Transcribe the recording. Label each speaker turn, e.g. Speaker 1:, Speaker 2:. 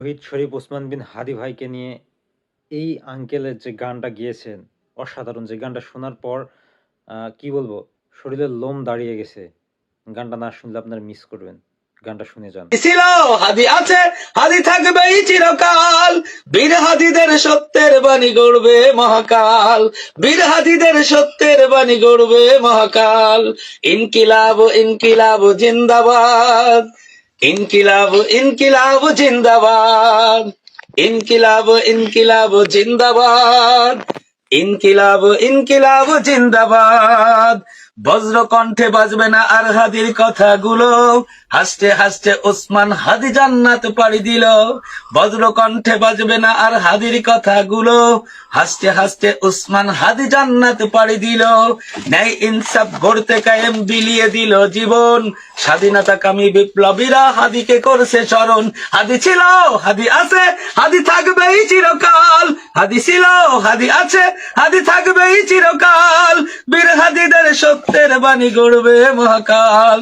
Speaker 1: শহীদ শরীফ ওসমান বিন হাদী ভাইকে নিয়ে এই আঙ্কেলের যে গানটা গেয়েছেন, অসাধারণ! যে গানটা শোনার পর কি বলবো? শরীরের লোম দাঁড়িয়ে গেছে। গানটা না শুনলে আপনারা মিস করবেন। গানটা শুনে যান।
Speaker 2: ছিল হাদি আছে, হাদি থাকবে চিরকাল। বীর হাদিদের সত্যের বাণী গড়বে মহাকাল। বীর হাদিদের সত্যের বাণী গড়বে মহাকাল। ইনকিলাব ইনকিলাব জিন্দাবাদ। ইনকিলাব ইনকিলাব জিন্দাবাদ। ইনকিলাব ইনকিলাব জিন্দাবাদ। ইনকিলাব ইনকিলাব জিন্দাবাদ। বজ্র কণ্ঠে বাজবে না আর হাদির কথাগুলো। হাসতে হাসতে ওসমান হাদি জান্নাত পাড়ি দিল। বজ্র কণ্ঠে বাজবে না আর হাদির কথাগুলো। হাসতে হাসতে ওসমান হাদি জান্নাত পাড়ি দিল। ন্যায় ইনসাফ গড়তে কায়েম বিলিয়ে দিল জীবন। স্বাধীনতা কামী বিপ্লবীরা হাদিকে করছে স্মরণ। হাদি ছিল, হাদি আছে, হাদি থাকবেই চিরকাল। হাদি ছিল, হাদি আছে, হাদি থাকবেই চিরকাল। বীর হাদিদের সত্যের বাণী গড়বে মহাকাল।